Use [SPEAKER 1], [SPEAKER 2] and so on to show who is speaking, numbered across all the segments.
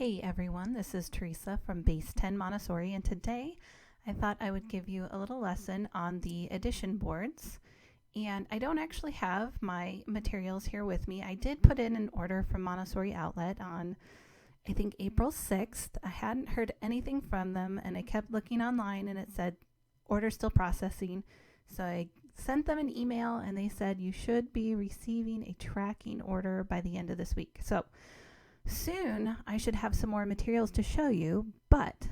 [SPEAKER 1] Hey everyone, this is Teresa from Base 10 Montessori, and today I thought I would give you a little lesson on the addition boards. And I don't actually have my materials here with me. I did put in an order from Montessori Outlet on, I think, April 6th. I hadn't heard anything from them, and I kept looking online and it said order still processing. So I sent them an email and they said you should be receiving a tracking order by the end of this week. So soon I should have some more materials to show you, but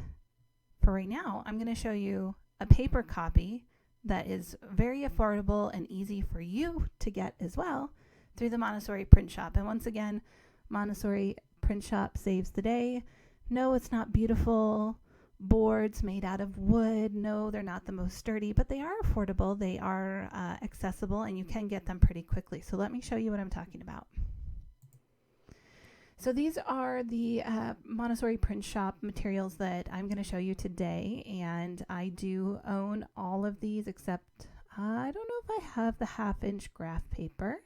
[SPEAKER 1] for right now I'm going to show you a paper copy that is very affordable and easy for you to get as well through the Montessori print shop. And once again, Montessori print shop saves the day. No, it's not beautiful boards made out of wood. No, they're not the most sturdy, but they are affordable. They are accessible, and you can get them pretty quickly. So let me show you what I'm talking about. So these are the Montessori print shop materials that I'm going to show you today, and I do own all of these except I don't know if I have the 1/2-inch graph paper,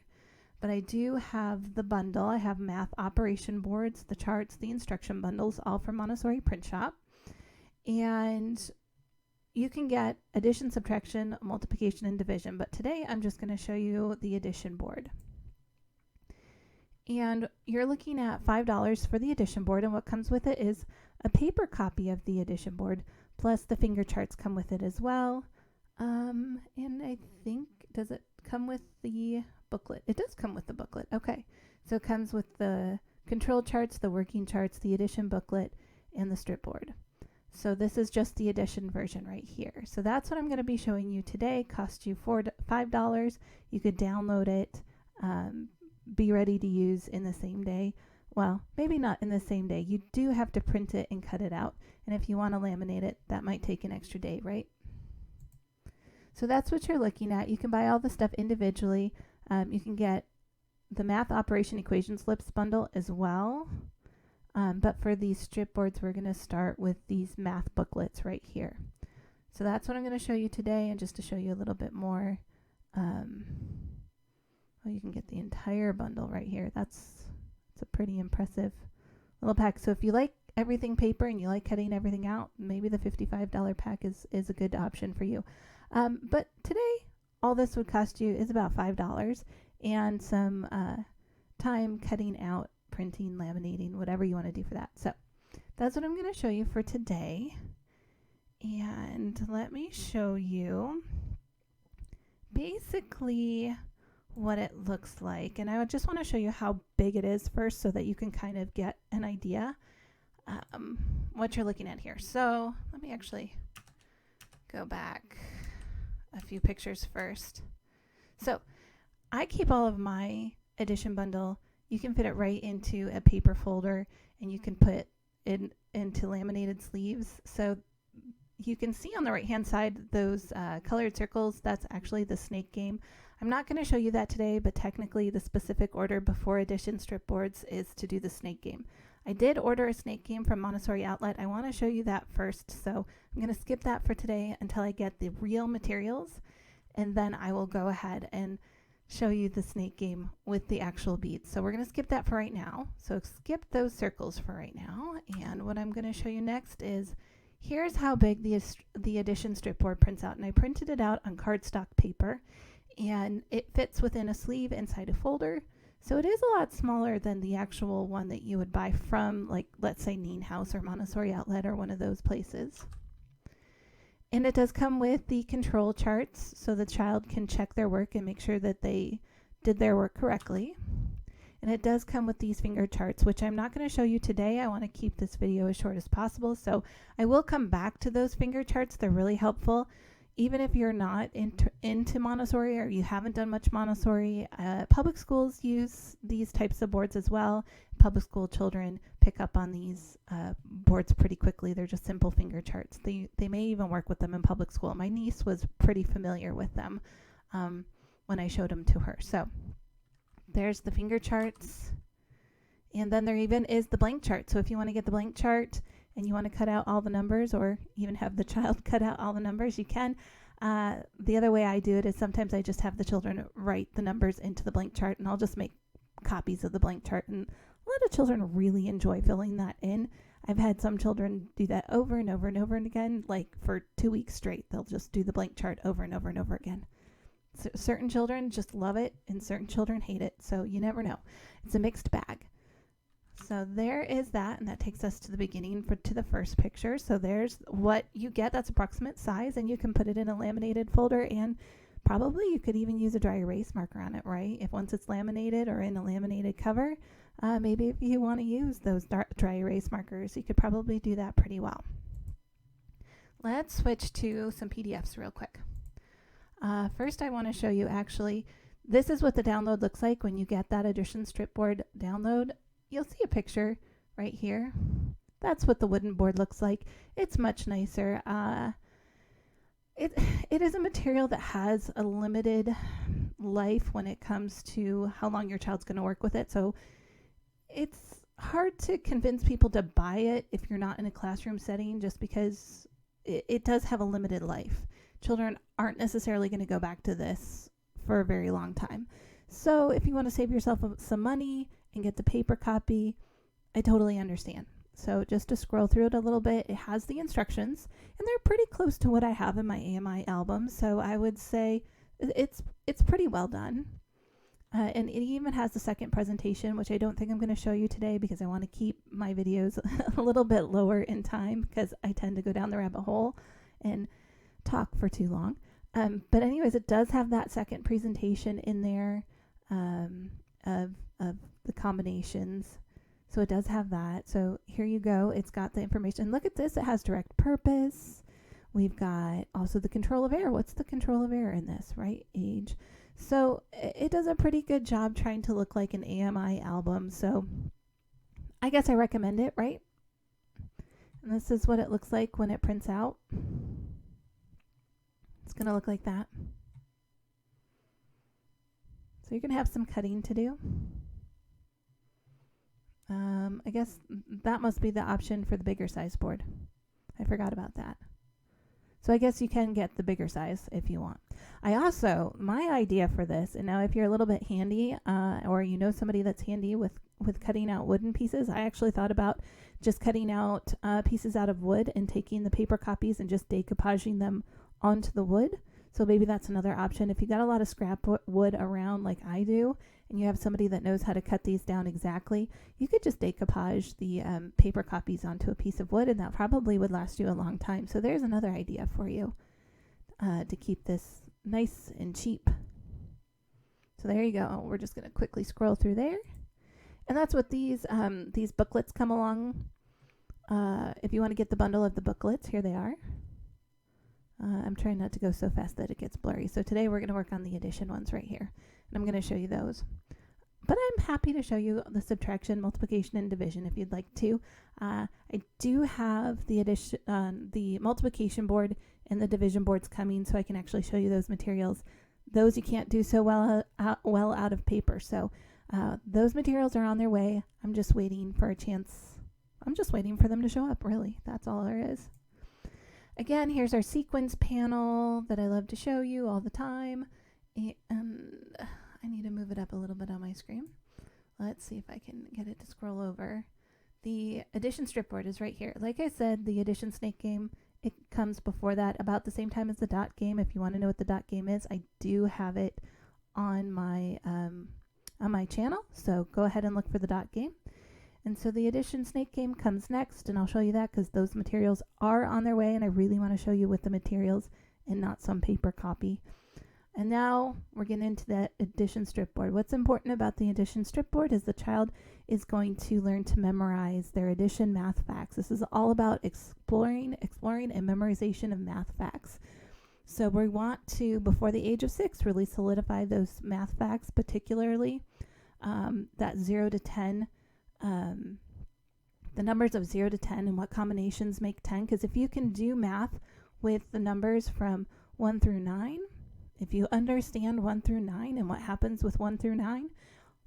[SPEAKER 1] but I do have the bundle. I have math operation boards, the charts, the instruction bundles, all from Montessori print shop. And you can get addition, subtraction, multiplication, and division, but today I'm just going to show you the addition board. And you're looking at $5 for the addition board, and what comes with it is a paper copy of the addition board, plus the finger charts come with it as well. And I think, does it come with the booklet? It does come with the booklet. Okay, so it comes with the control charts, the working charts, the addition booklet, and the strip board. So this is just the addition version right here. So that's what I'm going to be showing you today. Cost you $5. You could download it, be ready to use in the same day. Well, maybe not in the same day. You do have to print it and cut it out. And if you want to laminate it, that might take an extra day, right? So that's what you're looking at. You can buy all the stuff individually. You can get the math operation equation slips bundle as well. But for these strip boards, we're going to start with these math booklets right here. So that's what I'm going to show you today. And just to show you a little bit more, you can get the entire bundle right here. It's a pretty impressive little pack. So if you like everything paper and you like cutting everything out, maybe the $55 pack is a good option for you. But today, all this would cost you is about $5 and some time cutting out, printing, laminating, whatever you want to do for that. So that's what I'm going to show you for today. And let me show you basically what it looks like. And I just want to show you how big it is first so that you can kind of get an idea what you're looking at here. So let me actually go back a few pictures first. So I keep all of my addition bundle. You can fit it right into a paper folder, and you can put it into laminated sleeves. So you can see on the right hand side those colored circles. That's actually the snake game. I'm not going to show you that today, but technically the specific order before addition strip boards is to do the snake game. I did order a snake game from Montessori Outlet. I want to show you that first, so I'm going to skip that for today until I get the real materials, and then I will go ahead and show you the snake game with the actual beads. So we're going to skip that for right now. So skip those circles for right now, and what I'm going to show you next is here's how big the addition strip board prints out. And I printed it out on cardstock paper, and it fits within a sleeve inside a folder. So it is a lot smaller than the actual one that you would buy from, like, let's say Neen House or Montessori Outlet or one of those places. And it does come with the control charts so the child can check their work and make sure that they did their work correctly. And it does come with these finger charts, which I'm not going to show you today. I want to keep this video as short as possible. So I will come back to those finger charts. They're really helpful. Even if you're not into Montessori or you haven't done much Montessori, public schools use these types of boards as well. Public school children pick up on these boards pretty quickly. They're just simple finger charts. They may even work with them in public school. My niece was pretty familiar with them when I showed them to her. So there's the finger charts. And then there even is the blank chart. So if you want to get the blank chart and you want to cut out all the numbers, or even have the child cut out all the numbers, you can. The other way I do it is sometimes I just have the children write the numbers into the blank chart, and I'll just make copies of the blank chart and lot of children really enjoy filling that in. I've had some children do that over and over and over and again, like for 2 weeks straight. They'll just do the blank chart over and over and over again. Certain children just love it and certain children hate it. So you never know. It's a mixed bag. So there is that, and that takes us to the beginning to the first picture. So there's what you get. That's approximate size, and you can put it in a laminated folder, and probably you could even use a dry erase marker on it, right? If once it's laminated or in a laminated cover, maybe if you want to use those dry erase markers, you could probably do that pretty well. Let's switch to some PDFs real quick. First, I want to show you actually, this is what the download looks like when you get that edition strip board download. You'll see a picture right here. That's what the wooden board looks like. It's much nicer. It is a material that has a limited life when it comes to how long your child's going to work with it. So it's hard to convince people to buy it if you're not in a classroom setting, just because it does have a limited life. Children aren't necessarily going to go back to this for a very long time. So if you want to save yourself some money and get the paper copy, I totally understand. So just to scroll through it a little bit, it has the instructions, and they're pretty close to what I have in my AMI album. So I would say it's pretty well done. And it even has the second presentation, which I don't think I'm going to show you today because I want to keep my videos a little bit lower in time because I tend to go down the rabbit hole and talk for too long. But anyways, it does have that second presentation in there of the combinations. So it does have that. So here you go. It's got the information. Look at this. It has direct purpose. We've got also the control of error. What's the control of error in this, right? Age. So it does a pretty good job trying to look like an AMI album. So I guess I recommend it, right? And this is what it looks like when it prints out. It's going to look like that. So you're going to have some cutting to do. I guess that must be the option for the bigger size board. I forgot about that. So I guess you can get the bigger size if you want. My idea for this, and now if you're a little bit handy, or you know somebody that's handy with cutting out wooden pieces, I actually thought about just cutting out pieces out of wood and taking the paper copies and just decoupaging them onto the wood. So maybe that's another option. If you got a lot of scrap wood around like I do, and you have somebody that knows how to cut these down exactly, you could just decoupage the paper copies onto a piece of wood, and that probably would last you a long time. So there's another idea for you to keep this nice and cheap. So there you go. We're just going to quickly scroll through there. And that's what these booklets come along. If you want to get the bundle of the booklets, here they are. I'm trying not to go so fast that it gets blurry. So today we're going to work on the addition ones right here. And I'm going to show you those. But I'm happy to show you the subtraction, multiplication, and division if you'd like to. I do have the multiplication board and the division boards coming, so I can actually show you those materials. Those you can't do so well out of paper. So those materials are on their way. I'm just waiting for a chance. I'm just waiting for them to show up, really. That's all there is. Again, here's our sequence panel that I love to show you all the time. And I need to move it up a little bit on my screen. Let's see if I can get it to scroll over. The addition strip board is right here. Like I said, the addition snake game, it comes before that, about the same time as the dot game. If you want to know what the dot game is, I do have it on my channel. So go ahead and look for the dot game. And so the addition snake game comes next, and I'll show you that because those materials are on their way, and I really want to show you with the materials and not some paper copy. And now we're getting into the addition strip board. What's important about the addition strip board is the child is going to learn to memorize their addition math facts. This is all about exploring and memorization of math facts. So we want to, before the age of 6, really solidify those math facts, particularly that 0 to 10. The numbers of 0 to 10 and what combinations make 10. Because if you can do math with the numbers from 1 through 9, if you understand 1 through 9 and what happens with 1 through 9,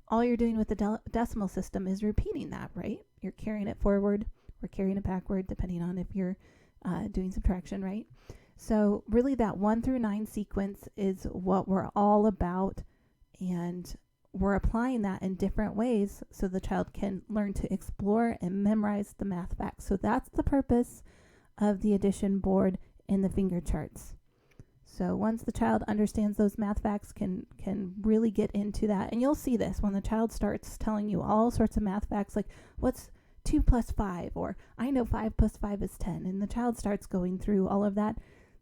[SPEAKER 1] all you're doing with the decimal system is repeating that, right? You're carrying it forward or carrying it backward, depending on if you're doing subtraction, right? So really that 1 through 9 sequence is what we're all about. And we're applying that in different ways so the child can learn to explore and memorize the math facts. So that's the purpose of the addition board and the finger charts. So once the child understands those math facts, can really get into that. And you'll see this when the child starts telling you all sorts of math facts, like what's 2 plus 5, or I know 5 plus 5 is 10. And the child starts going through all of that.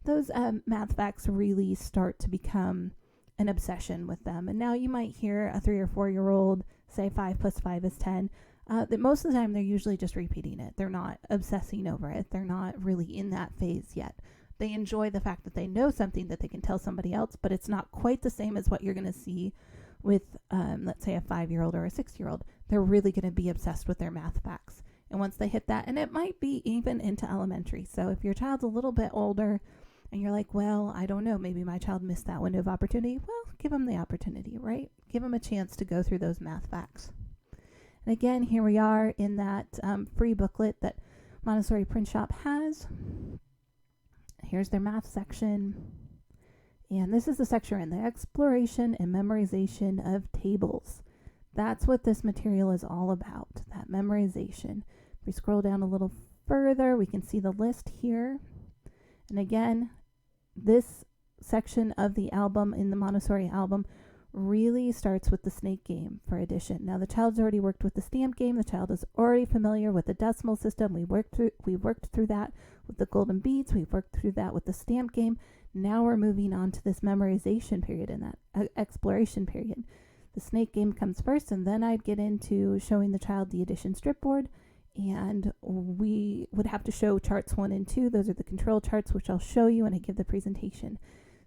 [SPEAKER 1] Those math facts really start to become an obsession with them. And now you might hear a 3 or 4-year-old say 5 plus 5 is 10. That most of the time they're usually just repeating it. They're not obsessing over it. They're not really in that phase yet. They enjoy the fact that they know something that they can tell somebody else, but it's not quite the same as what you're going to see with, let's say, a 5-year-old or a 6-year-old. They're really going to be obsessed with their math facts. And once they hit that, and it might be even into elementary. So if your child's a little bit older and you're like, well, I don't know, maybe my child missed that window of opportunity. Well, give them the opportunity, right? Give them a chance to go through those math facts. And again, here we are in that free booklet that Montessori Print Shop has. Here's their math section. And this is the section in the exploration and memorization of tables. That's what this material is all about, that memorization. If we scroll down a little further, we can see the list here. And again, this section of the album, in the Montessori album, really starts with the snake game for addition. Now the child's already worked with the stamp game. The child is already familiar with the decimal system. We worked through that with the golden beads. We've worked through that with the stamp game. Now we're moving on to this memorization period and that exploration period. The snake game comes first, and then I'd get into showing the child the addition strip board, and we would have to show charts 1 and 2. Those are the control charts, which I'll show you when I give the presentation.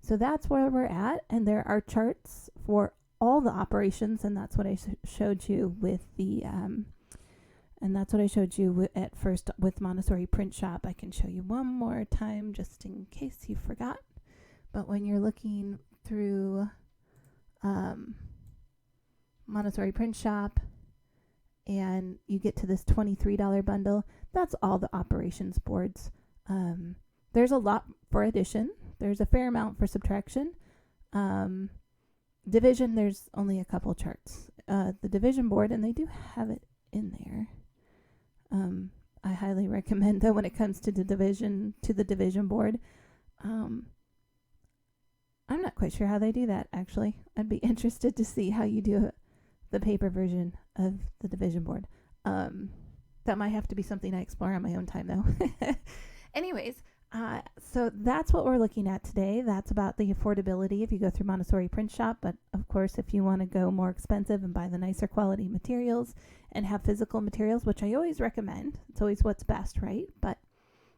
[SPEAKER 1] So that's where we're at, and there are charts for all the operations, and that's what I showed you with the at first with Montessori Print Shop. I can show you one more time just in case you forgot. But when you're looking through Montessori Print Shop and you get to this $23 bundle, that's all the operations boards. There's a lot for addition. There's a fair amount for subtraction. Division, there's only a couple charts. The division board, and they do have it in there. I highly recommend, though, when it comes to the division board. I'm not quite sure how they do that, actually. I'd be interested to see how you do the paper version of the division board. That might have to be something I explore on my own time, though. Anyways, so that's what we're looking at today. That's about the affordability if you go through Montessori Print Shop. But of course, if you want to go more expensive and buy the nicer quality materials and have physical materials, which I always recommend, it's always what's best, right? But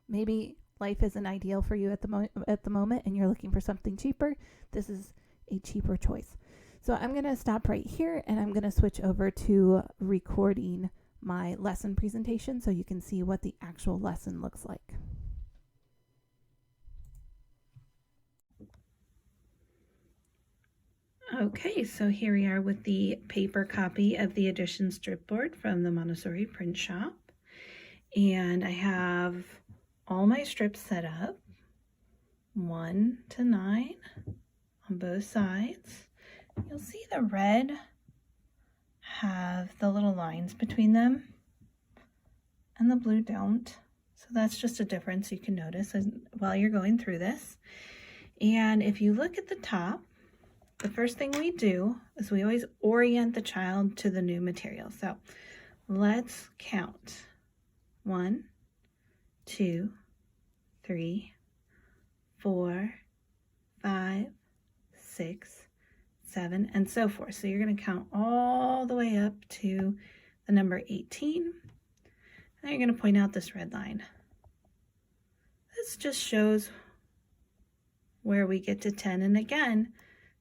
[SPEAKER 1] maybe life isn't ideal for you at the moment and you're looking for something cheaper. This is a cheaper choice. So I'm going to stop right here, and I'm going to switch over to recording my lesson presentation so you can see what the actual lesson looks like. Okay, so here we are with the paper copy of the addition strip board from the Montessori Print Shop. And I have all my strips set up, 1 to 9 on both sides. You'll see the red have the little lines between them and the blue don't. So that's just a difference you can notice while you're going through this. And if you look at the top, the first thing we do is we always orient the child to the new material. So let's count. 1, 2, 3, 4, 5, 6, 7, and so forth. So you're going to count all the way up to the number 18. And then you're going to point out this red line. This just shows where we get to 10. And again,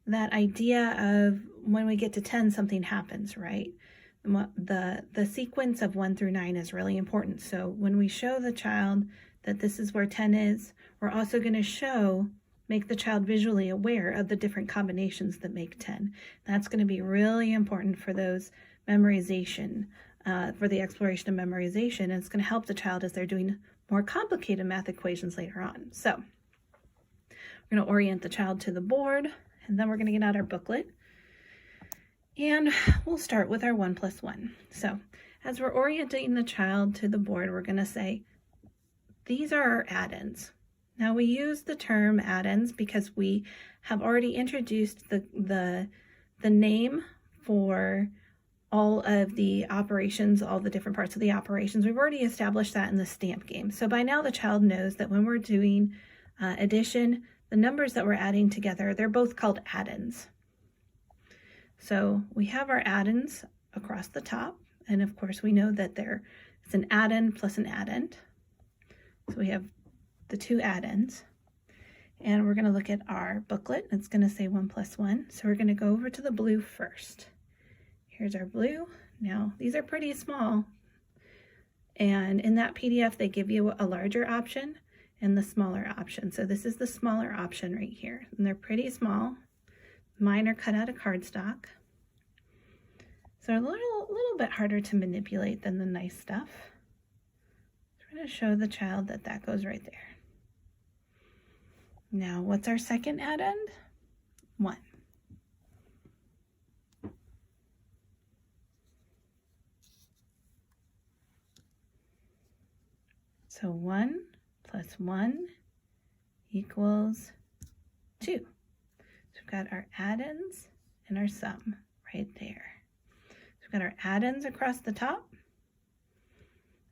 [SPEAKER 1] that idea of when we get to 10, something happens, right? The sequence of 1 through 9 is really important. So when we show the child that this is where 10 is, we're also going to make the child visually aware of the different combinations that make 10. That's going to be really important for those memorization, for the exploration of memorization. And it's going to help the child as they're doing more complicated math equations later on. So we're going to orient the child to the board, and then we're going to get out our booklet. And we'll start with our 1 plus 1. So as we're orienting the child to the board, we're going to say, these are our add-ins. Now we use the term add-ins because we have already introduced the name for all of the operations, all the different parts of the operations. We've already established that in the stamp game. So by now the child knows that when we're doing addition, the numbers that we're adding together, they're both called add-ins. So we have our add-ins across the top, and of course we know that there is an add-in plus an add-in. So we have the two add-ins, and we're going to look at our booklet. It's going to say 1 plus 1. So we're going to go over to the blue first. Here's our blue. Now these are pretty small, and in that PDF they give you a larger option and the smaller option. So this is the smaller option right here, and they're pretty small. Mine are cut out of cardstock, so they're a little bit harder to manipulate than the nice stuff. So we're going to show the child that that goes right there. Now, what's our second add-in? 1. So 1 plus 1 equals 2. So we've got our add-ins and our sum right there. So we've got our add-ins across the top,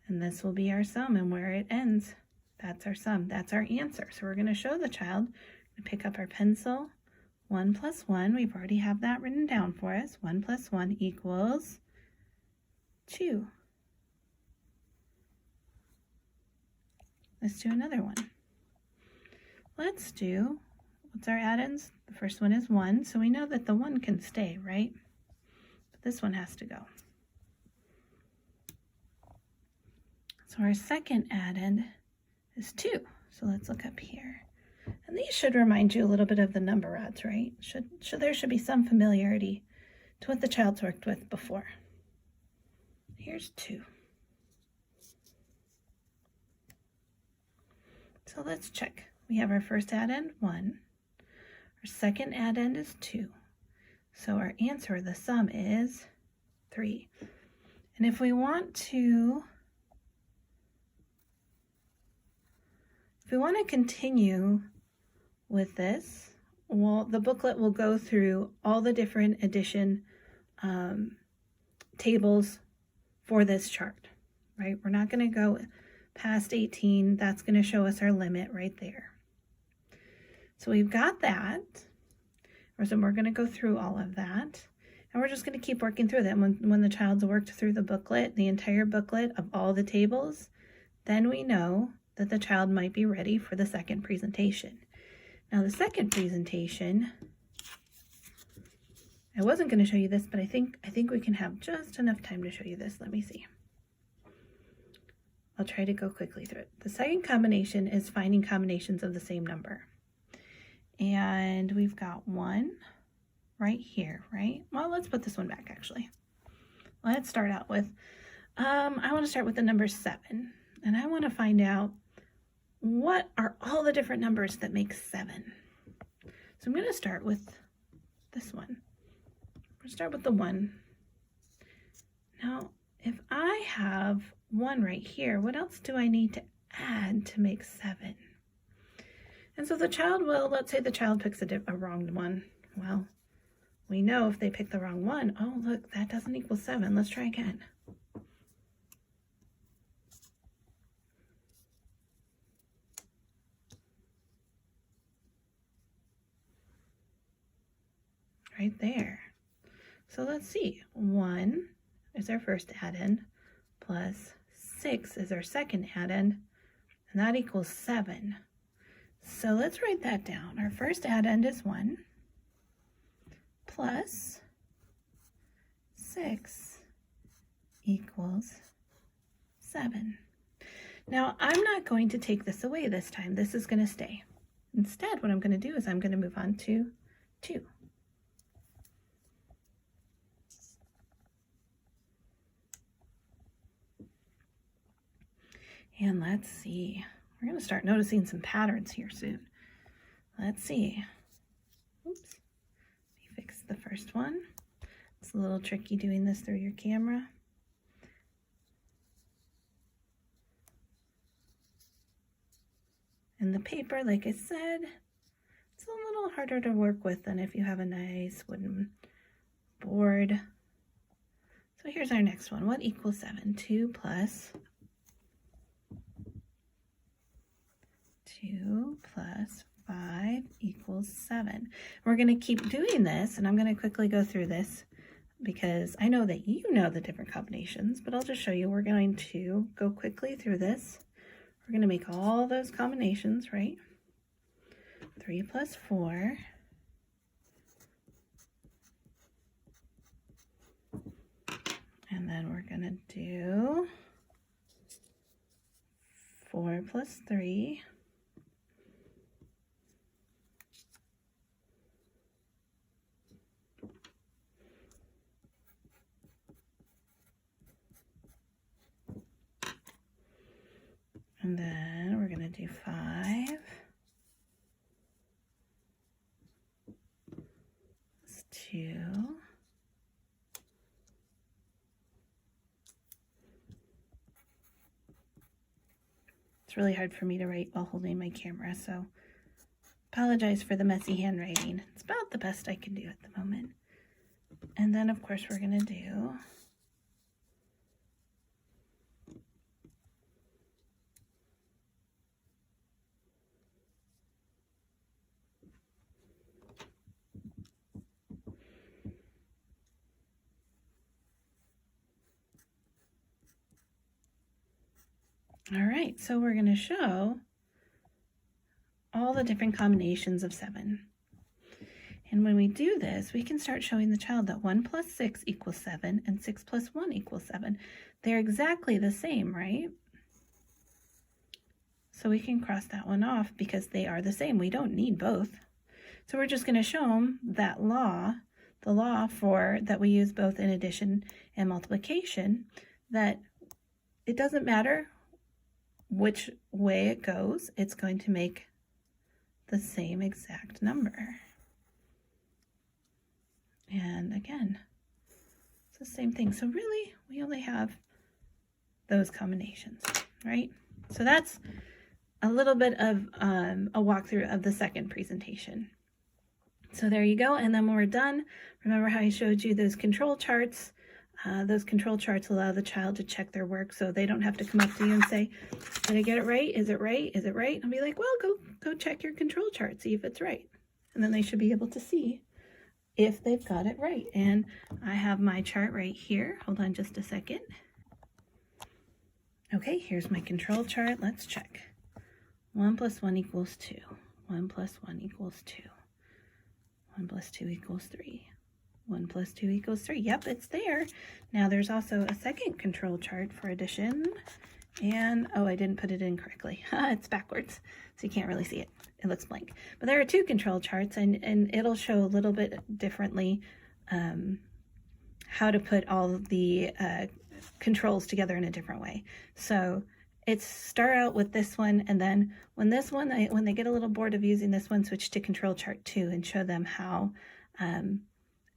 [SPEAKER 1] and this will be our sum, and where it ends, that's our sum. That's our answer. So we're going to show the child, pick up our pencil, 1 plus 1, we've already have that written down for us. 1 plus 1 equals 2. Let's do another one. Let's do, what's our add-ins? The first one is 1, so we know that the 1 can stay, right? But this one has to go. So our second add-in is 2. So let's look up here. And these should remind you a little bit of the number rods, right? There should be some familiarity to what the child's worked with before. Here's 2. So let's check. We have our first add-in, 1. Our second add-in is 2. So our answer, the sum, is 3. And if we want to continue with this, well, the booklet will go through all the different addition tables for this chart, right? We're not going to go past 18. That's going to show us our limit right there. So we've got that. So we're going to go through all of that, and we're just going to keep working through that. When the child's worked through the booklet, the entire booklet of all the tables, then we know that the child might be ready for the second presentation. Now the second presentation, I wasn't going to show you this, but I think we can have just enough time to show you this. Let me see. I'll try to go quickly through it. The second combination is finding combinations of the same number. And we've got 1 right here, right? Well, let's put this one back actually. Let's start out with, I want to start with the number 7. And I want to find out what are all the different numbers that make 7. So I'm going to start with this one. We'll start with the 1. Now, if I have 1 right here, what else do I need to add to make 7? And so the child will, let's say the child picks a wrong one. Well, we know if they pick the wrong one, oh, look, that doesn't equal 7. Let's try again. Right there. So let's see. 1 is our first add-in, plus 6 is our second add-in, and that equals 7. So let's write that down. Our first add-in is 1 plus 6 equals 7. Now, I'm not going to take this away this time. This is going to stay. Instead, what I'm going to do is I'm going to move on to 2. And let's see. We're going to start noticing some patterns here soon. Let's see. Oops. Let me fix the first one. Let's a little tricky doing this through your camera. And the paper, like I said, it's a little harder to work with than if you have a nice wooden board. So here's our next one. What equals 7? 2 plus 5 equals 7. We're going to keep doing this, and I'm going to quickly go through this because I know that you know the different combinations, but I'll just show you. We're going to go quickly through this. We're going to make all those combinations, right? 3 plus 4. And then we're going to do 4 plus 3. And then we're going to do 5 plus 2. It's really hard for me to write while holding my camera, so apologize for the messy handwriting. It's about the best I can do at the moment. And then, of course, we're going to do all right, so we're going to show all the different combinations of 7. And when we do this, we can start showing the child that 1 plus 6 equals 7 and 6 plus 1 equals 7. They're exactly the same, right? So we can cross that one off because they are the same. We don't need both. So we're just going to show them that law, the law for that we use both in addition and multiplication, that it doesn't matter which way it goes, it's going to make the same exact number. And again, it's the same thing. So really, we only have those combinations, right? So that's a little bit of a walkthrough of the second presentation. So there you go. And then when we're done, remember how I showed you those control charts? Those control charts allow the child to check their work so they don't have to come up to you and say, did I get it right? Is it right? Is it right? I'll be like, well, go check your control chart, see if it's right. And then they should be able to see if they've got it right. And I have my chart right here. Hold on just a second. Okay, here's my control chart. Let's check. 1 plus 1 equals 2. 1 plus 1 equals 2. 1 plus 2 equals 3. 1 plus 2 equals 3. Yep, it's there. Now there's also a second control chart for addition. And, oh, I didn't put it in correctly. It's backwards, so you can't really see it. It looks blank. But there are two control charts, and it'll show a little bit differently how to put all of the controls together in a different way. So it's start out with this one, and then when they get a little bored of using this one, switch to control chart 2 and show them how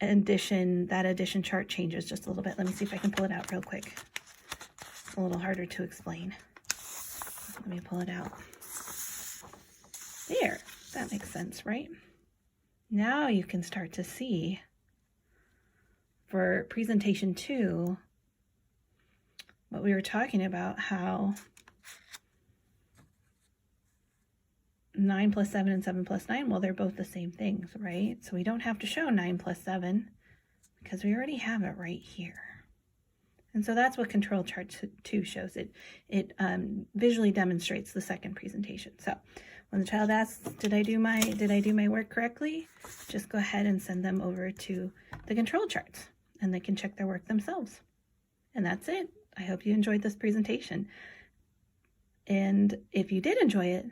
[SPEAKER 1] that addition chart changes just a little bit. Let me see if I can pull it out real quick. It's a little harder to explain. Let me pull it out. There, that makes sense, right? Now you can start to see for presentation 2 what we were talking about, how 9 plus 7 and 7 plus 9, well, they're both the same things, right? So we don't have to show 9 plus 7 because we already have it right here. And so that's what control chart 2 shows. It visually demonstrates the second presentation. So when the child asks, did I do my work correctly? Just go ahead and send them over to the control charts and they can check their work themselves. And that's it. I hope you enjoyed this presentation. And if you did enjoy it,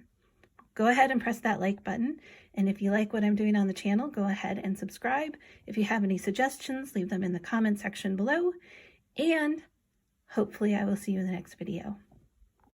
[SPEAKER 1] go ahead and press that like button. And if you like what I'm doing on the channel, go ahead and subscribe. If you have any suggestions, leave them in the comment section below. And hopefully I will see you in the next video.